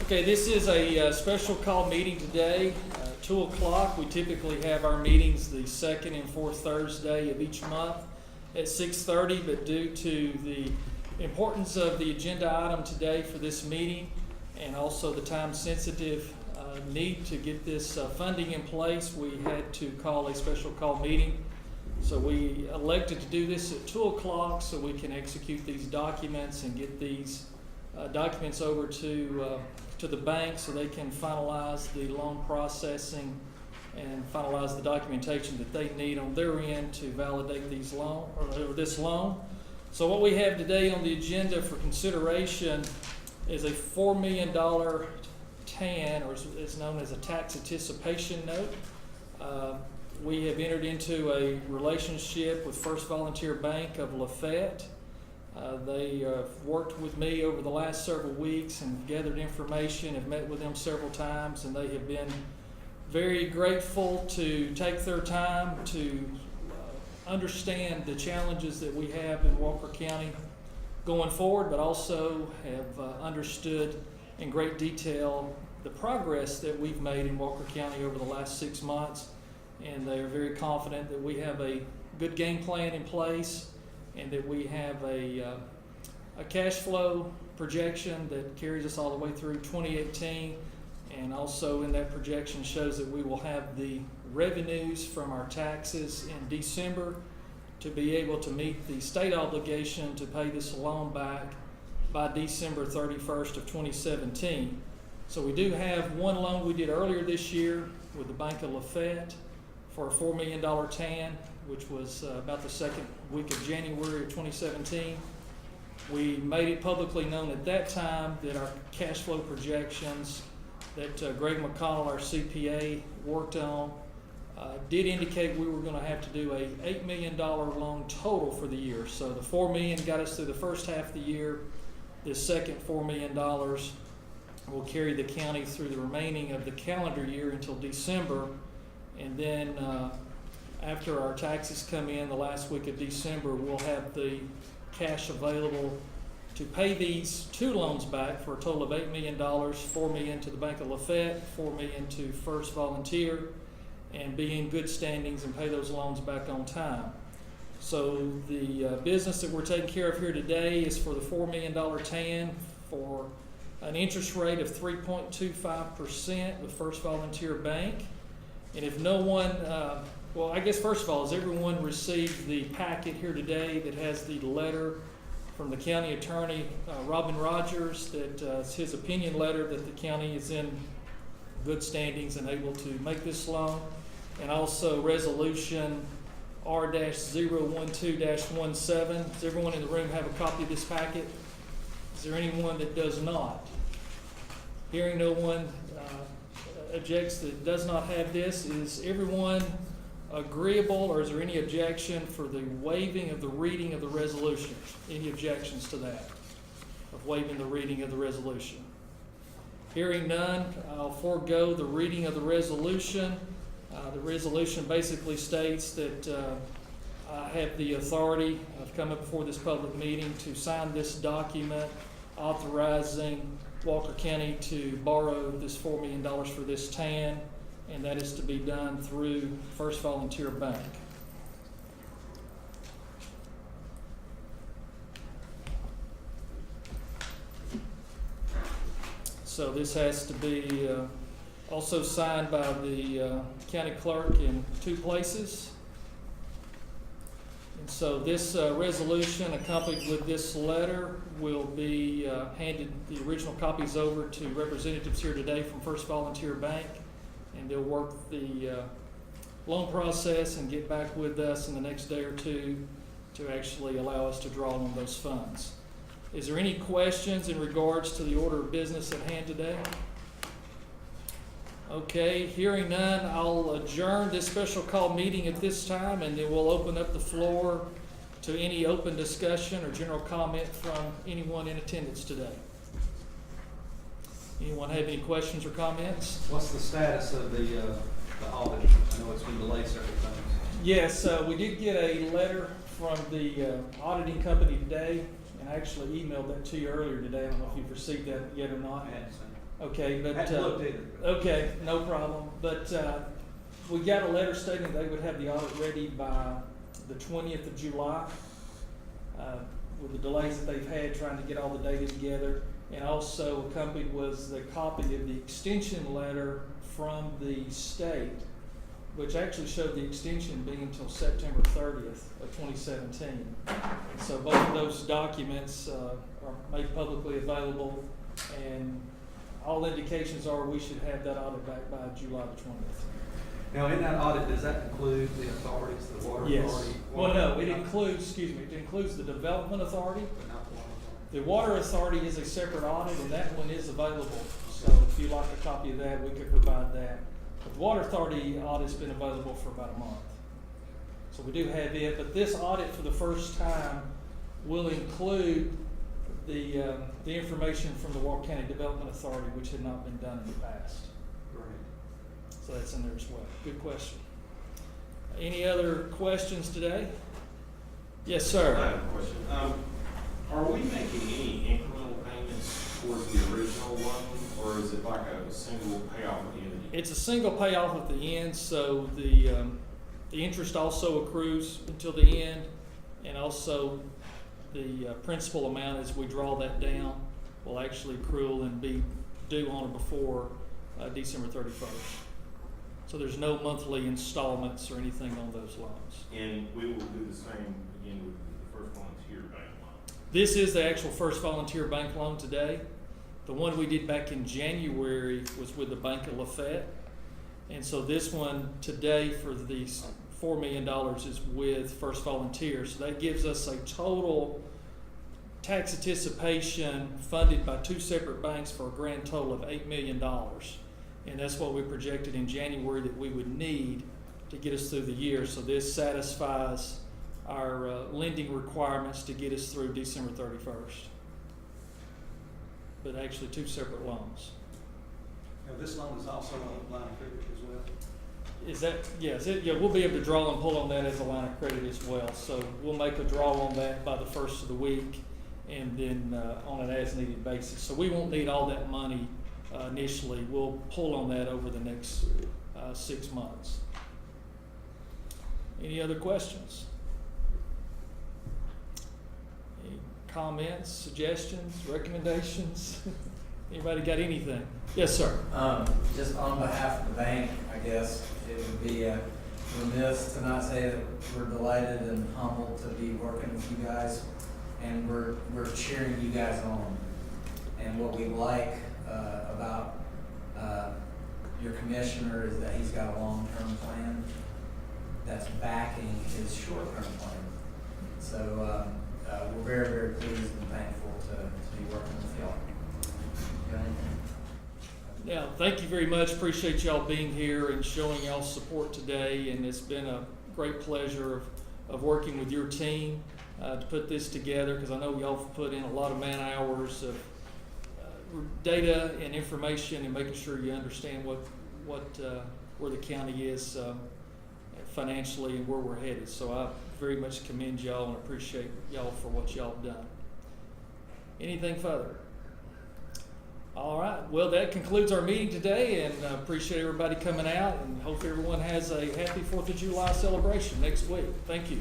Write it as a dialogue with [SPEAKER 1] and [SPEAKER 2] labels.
[SPEAKER 1] Okay, this is a special call meeting today, 2 o'clock. We typically have our meetings the second and fourth Thursday of each month at 6:30, but due to the importance of the agenda item today for this meeting and also the time-sensitive need to get this funding in place, we had to call a special call meeting. So we elected to do this at 2 o'clock so we can execute these documents and get these documents over to the bank so they can finalize the loan processing and finalize the documentation that they need on their end to validate these this loan. So what we have today on the agenda for consideration is a $4 million TAN, or is known as a tax anticipation note. We have entered into a relationship with First Volunteer Bank of Lafayette. They worked with me over the last several weeks and gathered information, have met with them several times, and they have been very grateful to take their time to understand the challenges that we have in Walker County going forward, but also have understood in great detail the progress that we've made in Walker County over the last 6 months. And they are very confident that we have a good game plan in place and that we have a cash flow projection that carries us all the way through 2018, and also in that projection shows that we will have the revenues from our taxes in December to be able to meet the state obligation to pay this loan back by December 31st of 2017. So we do have one loan we did earlier this year with the Bank of Lafayette for a $4 million TAN, which was about the second week of January of 2017. We made it publicly known at that time that our cash flow projections that Greg McConnell, our CPA, worked on did indicate we were going to have to do a $8 million loan total for the year. So the $4 million got us through the first half of the year. This second $4 million will carry the county through the remaining of the calendar year until December. And then after our taxes come in the last week of December, we'll have the cash available to pay these two loans back for a total of $8 million, $4 million to the Bank of Lafayette, $4 million to First Volunteer, and be in good standings and pay those loans back on time. So the business that we're taking care of here today is for the $4 million TAN for an interest rate of 3.25% with First Volunteer Bank. And if no one, well, I guess first of all, has everyone received the packet here today that has the letter from the county attorney, Robin Rogers, that it's his opinion letter that the county is in good standings and able to make this loan, and also resolution R-012-17. Does everyone in the room have a copy of this packet? Is there anyone that does not? Hearing no one objects that does not have this, is everyone agreeable, or is there any objection for the waiving of the reading of the resolution? Any objections to that, of waiving the reading of the resolution? Hearing none, I'll forego the reading of the resolution. The resolution basically states that I have the authority, I've come up before this public meeting to sign this document authorizing Walker County to borrow this $4 million for this TAN, and that is to be done through First Volunteer Bank. So this has to be also signed by the county clerk in 2 places. And so this resolution accompanied with this letter will be handed the original copies over to representatives here today from First Volunteer Bank, and they'll work the loan process and get back with us in the next day or two to actually allow us to draw on those funds. Is there any questions in regards to the order of business at hand today? Okay, hearing none, I'll adjourn this special call meeting at this time, and then we'll open up the floor to any open discussion or general comment from anyone in attendance today. Anyone have any questions or comments?
[SPEAKER 2] What's the status of the audit? I know it's been delayed several times.
[SPEAKER 1] Yes, we did get a letter from the auditing company today, and I actually emailed that to you earlier today. I don't know if you've received that yet or not. Okay, but,
[SPEAKER 2] Hadn't looked either.
[SPEAKER 1] okay, no problem. But, we got a letter stating they would have the audit ready by the 20th of July. With the delays that they've had trying to get all the data together. And also accompanied was the copy of the extension letter from the state, which actually showed the extension being until September 30th of 2017. And so both of those documents are made publicly available, and all indications are we should have that audit back by July the 20th.
[SPEAKER 2] Now, in that audit, does that include the authorities, the water
[SPEAKER 1] Yes.
[SPEAKER 2] authority?
[SPEAKER 1] Well, no, it includes the development authority.
[SPEAKER 2] But not the water authority?
[SPEAKER 1] The water authority is a separate audit, and that one is available. So if you'd like a copy of that, we could provide that. But the water authority audit's been available for about a month. So we do have it, but this audit for the first time will include the information from the Walker County Development Authority, which had not been done in the past.
[SPEAKER 2] Great.
[SPEAKER 1] So that's in there as well. Good question. Any other questions today? Yes,
[SPEAKER 3] I
[SPEAKER 1] sir.
[SPEAKER 3] have a question. Are we making any incremental payments towards the original loan, or is it like a single payoff at the end of the year?
[SPEAKER 1] It's a single payoff at the end, so the interest also accrues until the end, and also the principal amount as we draw that down will actually accrue and be due on or before December 31st. So there's no monthly installments or anything on those loans.
[SPEAKER 3] And we will do the same again with the First Volunteer Bank loan.
[SPEAKER 1] This is the actual First Volunteer Bank loan today. The one we did back in January was with the Bank of Lafayette. And so this one today for these $4 million is with First Volunteer. So that gives us a total tax anticipation funded by two separate banks for a grand total of $8 million. And that's what we projected in January that we would need to get us through the year. So this satisfies our lending requirements to get us through December 31st. But actually two separate loans.
[SPEAKER 2] Now, this loan is also on line of credit as well?
[SPEAKER 1] Is that, yes, yeah, we'll be able to draw and pull on that as a line of credit as well. So we'll make a draw on that by the first of the week, and then on an as-needed basis. So we won't need all that money initially. We'll pull on that over the next 6 months. Any other questions? Any comments, suggestions, recommendations? Anybody got anything? Yes, sir.
[SPEAKER 4] Just on behalf of the bank, I guess it would be remiss to not say that we're delighted and humbled to be working with you guys, and we're cheering you guys on. And what we like about your commissioner is that he's got a long-term plan that's backing his short-term plan. So we're very, very pleased and thankful to be working with y'all. Got anything?
[SPEAKER 1] Yeah, thank you very much. Appreciate y'all being here and showing y'all support today. And it's been a great pleasure of working with your team to put this together, because I know y'all have put in a lot of man hours of data and information and making sure you understand where the county is financially and where we're headed. So I very much commend y'all and appreciate y'all for what y'all have done. Anything further? All right. Well, that concludes our meeting today, and appreciate everybody coming out, and hope everyone has a happy 4th of July celebration next week. Thank you.